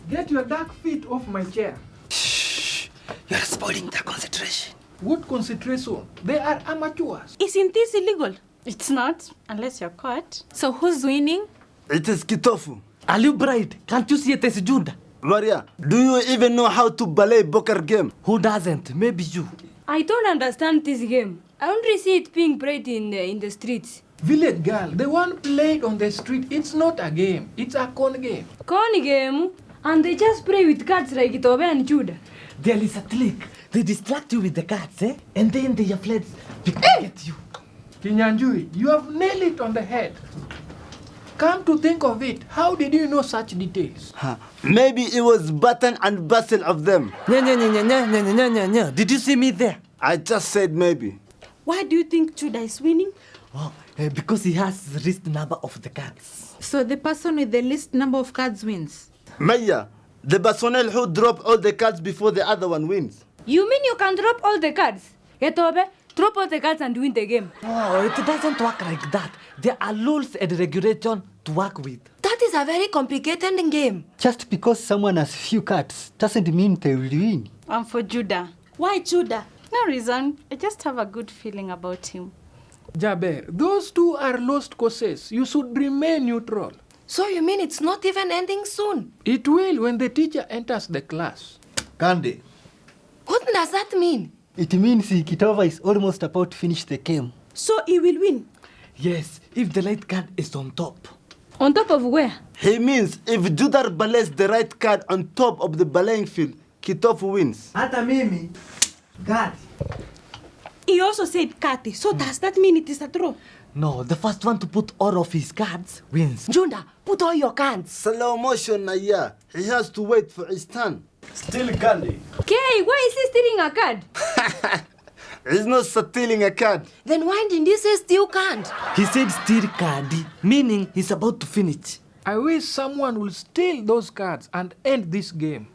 Get your dark feet off my chair. Shh! You're spoiling the concentration. What concentration? They are amateurs. Isn't this illegal? It's not, unless you're caught. So who's winning? It is Kitofu. Are you bright? Can't you see it as Judah? Maria, do you even know how to ballet poker game? Who doesn't? Maybe you. I don't understand this game. I only see it being played in the streets. Village girl, the one played on the street, it's not a game. It's a con game. Con game? And they just play with cards like Itobe and Judah. There is a trick. They distract you with the cards, eh? And then they have fled get you. Kinyanjui, you have nailed it on the head. Come to think of it, how did you know such details? Maybe it was Button and Basil of them. Did you see me there? I just said maybe. Why do you think Judah is winning? Oh, because he has the least number of the cards. So the person with the least number of cards wins. Maya, the personnel who drop all the cards before the other one wins. You mean you can drop all the cards? Itobe, drop all the cards and win the game. Oh, it doesn't work like that. There are rules and regulations to work with. That is a very complicated game. Just because someone has few cards doesn't mean they will win. I'm for Judah. Why Judah? No reason. I just have a good feeling about him. Jaber, those two are lost causes. You should remain neutral. So you mean it's not even ending soon? It will when the teacher enters the class. Candy. What does that mean? It means Kitova is almost about to finish the game. So he will win. Yes, if the light card is on top. On top of where? He means if Judah balays the right card on top of the balaying field, Kitofu wins. Hata mimi. God. He also said Kati. So does that mean it is a draw? No, the first one to put all of his cards wins. Judah, put all your cards. Slow motion, Naya. He has to wait for his turn. Still Candy. Okay, why is he stealing a card? He's not stealing a card. Then why didn't he say still can't? He said steal cardi, meaning he's about to finish. I wish someone will steal those cards and end this game.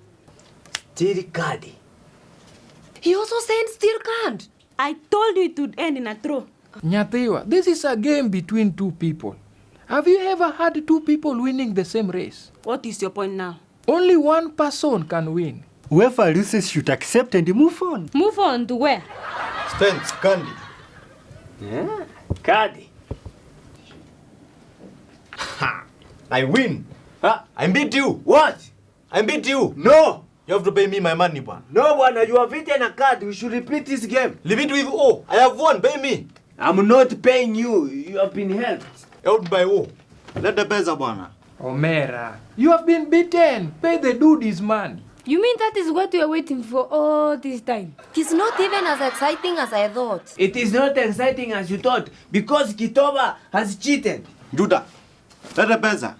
Steal cardi. He also said still can't. I told you it would end in a draw. Nyatiwa, this is a game between two people. Have you ever had two people winning the same race? What is your point now? Only one person can win. Whoever loses should accept and move on. Move on to where? Spence, Candy. Yeah, cardi. Ha! I win. Huh? I beat you. What? I beat you. No! You have to pay me my money, bwana. No, Bwana, you have eaten a card. We should repeat this game. Leave it with O. I have won. Pay me. I'm not paying you. You have been helped. Out by O. Let the pesa, bwana. Omera, you have been beaten. Pay the dude his money. You mean that is what we are waiting for all this time? It's not even as exciting as I thought. It is not exciting as you thought because Kitova has cheated. Judah, let the pesa.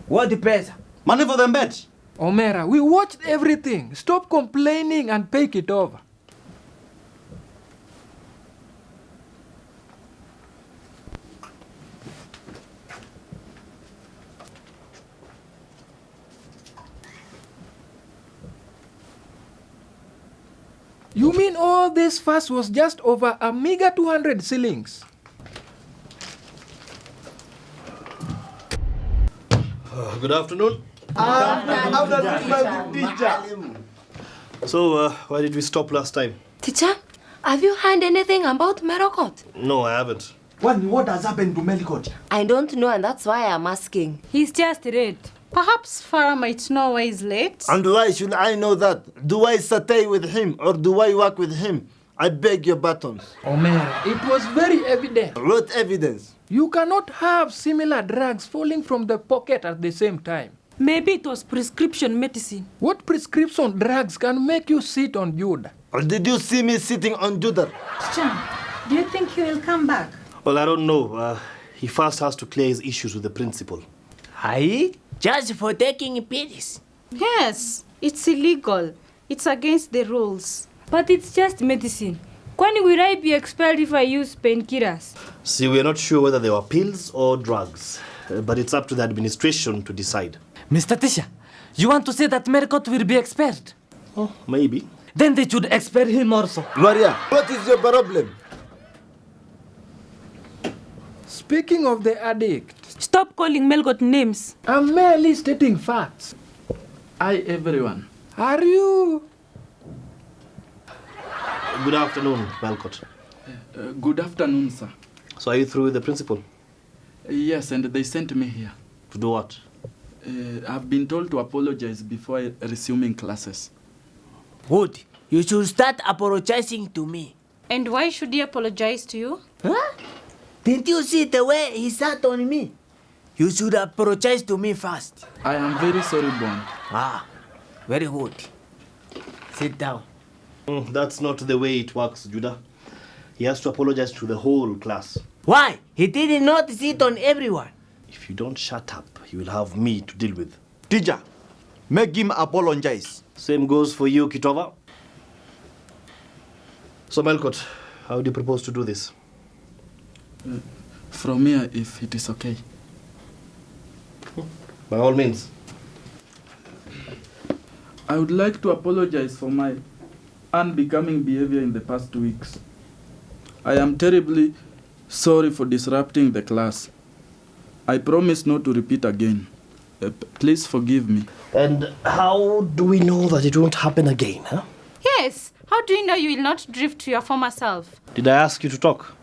What the pesa? Money for the bet. Omera, we watched everything. Stop complaining and take it over. You mean all this fuss was just over a meager 200 shillings? Good afternoon. So, why did we stop last time? Teacher, have you heard anything about Merokot? No, I haven't. What has happened to Melikot? I don't know, and that's why I'm asking. He's just red. Perhaps Farah might know why he's late. And why should I know that? Do I stay with him or do I work with him? I beg your buttons. Omera, it was very evident. What evidence? You cannot have similar drugs falling from the pocket at the same time. Maybe it was prescription medicine. What prescription drugs can make you sit on Judah? Or did you see me sitting on Judah? Chan, do you think he will come back? Well, I don't know. He first has to clear his issues with the principal. Aye? Just for taking pills. Yes, it's illegal. It's against the rules. But it's just medicine. When will I be expelled if I use painkillers? See, we are not sure whether they were pills or drugs. But it's up to the administration to decide. Mr. Tisha, you want to say that Merkot will be expelled? Oh, maybe. Then they should expel him also. Maria, what is your problem? Speaking of the addict, Stop calling Melgot names. I'm merely stating facts. Hi, everyone. Are you? Good afternoon, Malcott. Good afternoon, sir. So are you through with the principal? Yes, and they sent me here. To do what? I've been told to apologize before resuming classes. Good. You should start apologizing to me. And why should he apologize to you? Huh? Didn't you see the way he sat on me? You should apologize to me first. I am very sorry, Bon. Ah, very good. Sit down. That's not the way it works, Judah. He has to apologize to the whole class. Why? He did not sit on everyone. If you don't shut up, you will have me to deal with. Teacher, make him apologize. Same goes for you, Kitova. So, Malcott, how do you propose to do this? From here, if it is okay. By all means. I would like to apologize for my unbecoming behavior in the past 2 weeks. I am terribly sorry for disrupting the class. I promise not to repeat again. Please forgive me. And how do we know that it won't happen again, huh? Yes. How do you know you will not drift to your former self? Did I ask you to talk?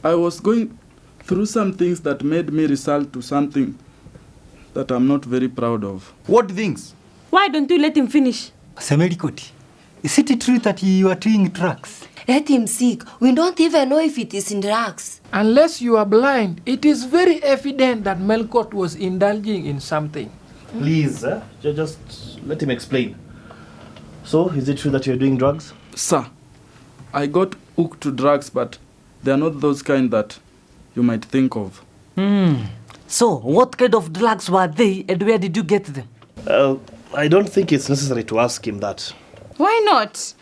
I was going through some things that made me result to something that I'm not very proud of. What things? Why don't you let him finish? Semerikoti, is it true that you are doing drugs? Let him seek. We don't even know if it is in drugs. Unless you are blind, it is very evident that Melcott was indulging in something. Please, just let him explain. So, is it true that you're doing drugs? Sir, I got hooked to drugs, but they are not those kind that you might think of. So, what kind of drugs were they and where did you get them? I don't think it's necessary to ask him that. Why not?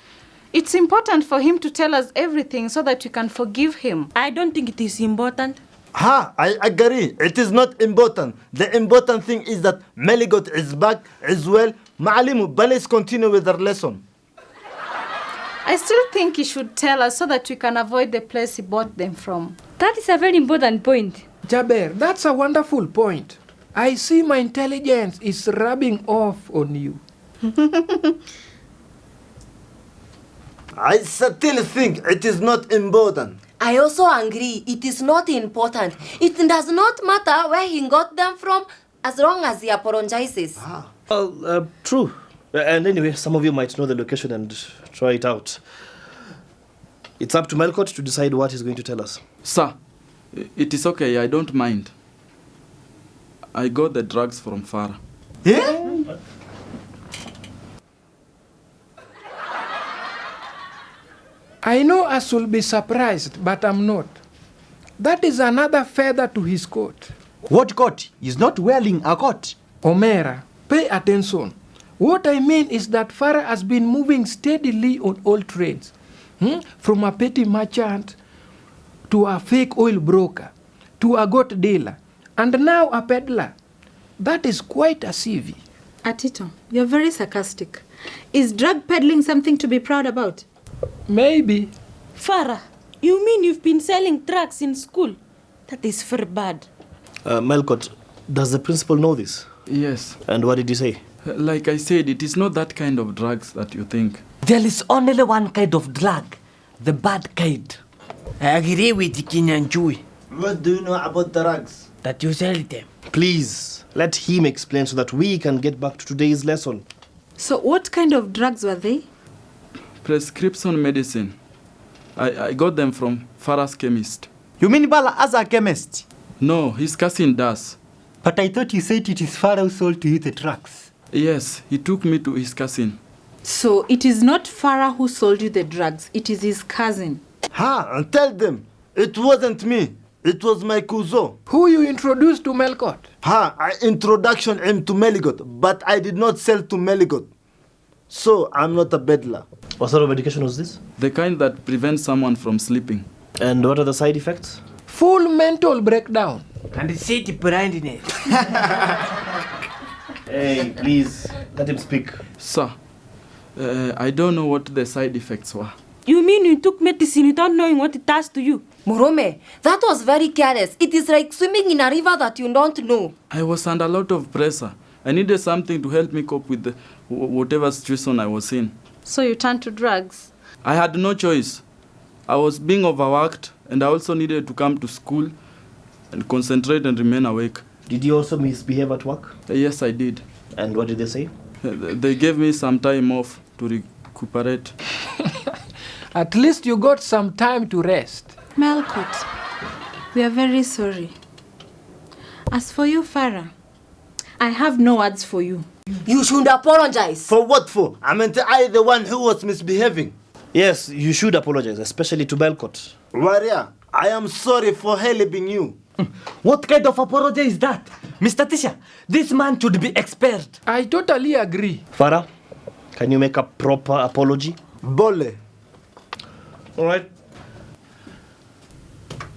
It's important for him to tell us everything so that we can forgive him. I don't think it is important. I agree. It is not important. The important thing is that Melgot is back as well. Ma'alimu, let's continue with our lesson. I still think he should tell us so that we can avoid the place he bought them from. That is a very important point. Jaber, that's a wonderful point. I see my intelligence is rubbing off on you. I still think it is not important. I also agree. It is not important. It does not matter where he got them from as long as he apologizes. True. And anyway, some of you might know the location and try it out. It's up to Melcott to decide what he's going to tell us. Sir, it is okay. I don't mind. I got the drugs from Farah. Yeah? I know I should be surprised, but I'm not. That is another feather to his coat. What coat? He's not wearing a coat. Omera, pay attention. What I mean is that Farah has been moving steadily on all trades. From a petty merchant to a fake oil broker to a goat dealer and now a peddler. That is quite a CV. Atito, you're very sarcastic. Is drug peddling something to be proud about? Maybe. Farah, you mean you've been selling drugs in school? That is very bad. Melcott, does the principal know this? Yes. And what did he say? Like I said, it is not that kind of drugs that you think. There is only one kind of drug, the bad kind. I agree with Kinyanchui. What do you know about drugs? That you sell them. Please, let him explain so that we can get back to today's lesson. So what kind of drugs were they? Prescription medicine. I got them from Farah's chemist. You mean Bala as a chemist? No, his cousin does. But I thought you said it is Farah who sold to you the drugs. Yes, he took me to his cousin. So it is not Farah who sold you the drugs, it is his cousin. And tell them, it wasn't me. It was my cousin. Who you introduced to Melcott? I introduction him to Melgot, but I did not sell to Melgot. So I'm not a peddler. What sort of medication was this? The kind that prevents someone from sleeping. And what are the side effects? Full mental breakdown. And city blindness. Hey, please, let him speak. Sir, I don't know what the side effects were. You mean you took medicine without knowing what it does to you? Morome, that was very careless. It is like swimming in a river that you don't know. I was under a lot of pressure. I needed something to help me cope with whatever situation I was in. So you turned to drugs? I had no choice. I was being overworked, and I also needed to come to school and concentrate and remain awake. Did you also misbehave at work? Yes, I did. And what did they say? They gave me some time off to recuperate. At least you got some time to rest. Melkot, we are very sorry. As for you, Farah, I have no words for you. You should apologize. For what for? I mean, I the one who was misbehaving. Yes, you should apologize, especially to Belcott. Waria, I am sorry for helping you. What kind of apology is that? Mr. Tisha, this man should be expelled. I totally agree. Farah, can you make a proper apology? Bole. All right.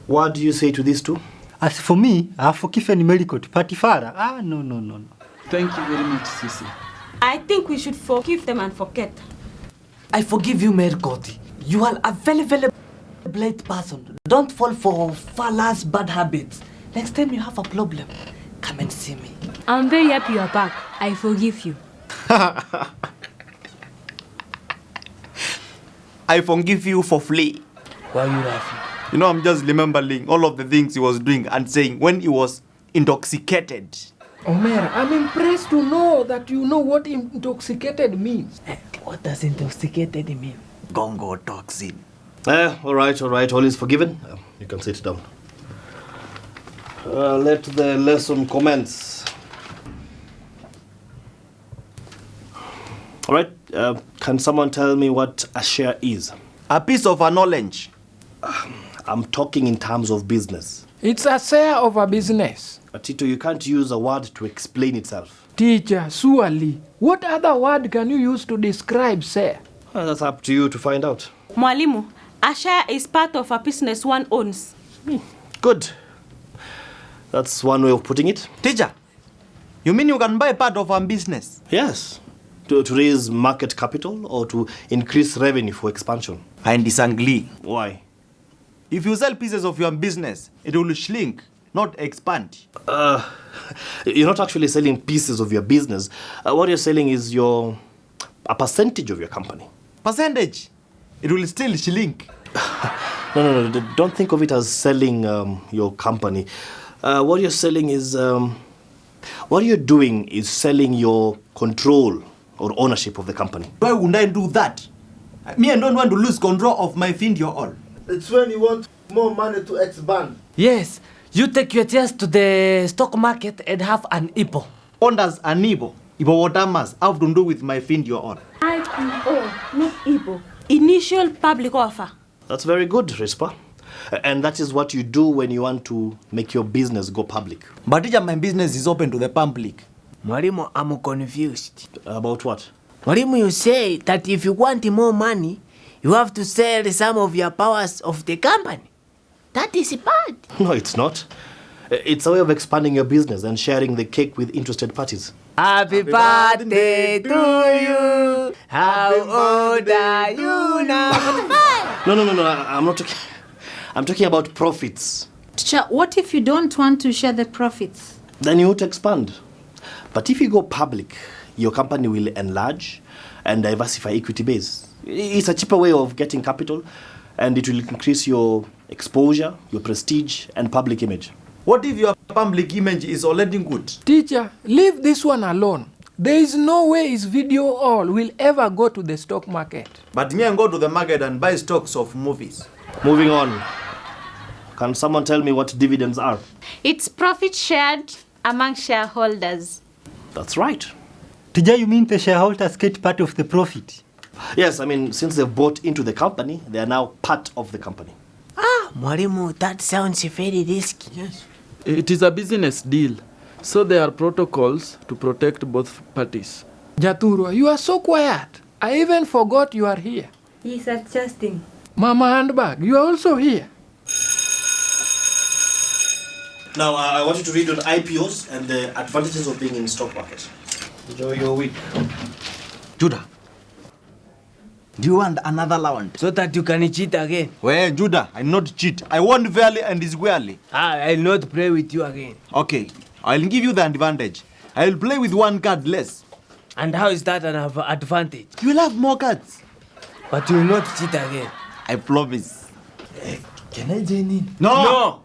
What do you say to these two? As for me, I have forgiven Melkot, but Farah, no. Thank you very much, Sisi. I think we should forgive them and forget. I forgive you, Melkot. You are a very, very blind person. Don't fall for Farah's bad habits. Next time you have a problem, come and see me. I'm very happy you're back. I forgive you. I forgive you for flee. Why are you laughing? You know, I'm just remembering all of the things he was doing and saying when he was intoxicated. Omer, I'm impressed to know that you know what intoxicated means. What does intoxicated mean? Gongo toxin. All right. All is forgiven. You can sit down. Let the lesson commence. All right. Can someone tell me what a share is? A piece of a knowledge. I'm talking in terms of business. It's a share of a business. Tito, you can't use a word to explain itself. Teacher, surely, what other word can you use to describe share? Well, that's up to you to find out. Mwalimu, a share is part of a business one owns. Good. That's one way of putting it. Teacher, you mean you can buy part of a business? Yes. To raise market capital or to increase revenue for expansion. I disagree. Why? If you sell pieces of your business, it will shrink, not expand. You're not actually selling pieces of your business. What you're selling is a percentage of your company. Percentage? It will still shrink. No. Don't think of it as selling your company. What you're selling is... what you're doing is selling your control or ownership of the company. Why would I do that? Me, I don't want to lose control of my find your all. It's when you want more money to expand. Yes, you take your chairs to the stock market and have an IPO. What does an IPO? IPO what have to do with my find your all? IPO, not IPO. Initial public offer. That's very good, Rispa. And that is what you do when you want to make your business go public. But teacher, my business is open to the public. Mwalimu, I'm confused. About what? Mwalimu, you say that if you want more money, you have to sell some of your powers of the company. That is bad. No, it's not. It's a way of expanding your business and sharing the cake with interested parties. Happy birthday to you. How old are you now? No. I'm not talking. I'm talking about profits. Teacher, what if you don't want to share the profits? Then you would expand. But if you go public, your company will enlarge and diversify equity base. It's a cheaper way of getting capital, and it will increase your exposure, your prestige, and public image. What if your public image is already good? Teacher, leave this one alone. There is no way his video all will ever go to the stock market. But me, I go to the market and buy stocks of movies. Moving on. Can someone tell me what dividends are? It's profit shared among shareholders. That's right. Teacher, you mean the shareholders get part of the profit? Yes, I mean, since they've bought into the company, they are now part of the company. Mwalimu, that sounds very risky. Yes. It is a business deal, so there are protocols to protect both parties. Jaturo, you are so quiet. I even forgot you are here. He's adjusting. Mama Handbag, you are also here. Now, I want you to read on IPOs and the advantages of being in stock market. Enjoy your week. Judah, Do you want another round? So that you can cheat again. Well, Judah, I not cheat. I won fairly and squarely. I'll not play with you again. Okay, I'll give you the advantage. I'll play with one card less. And how is that an advantage? You will have more cards. But you will not cheat again. I promise. Can I join in? No!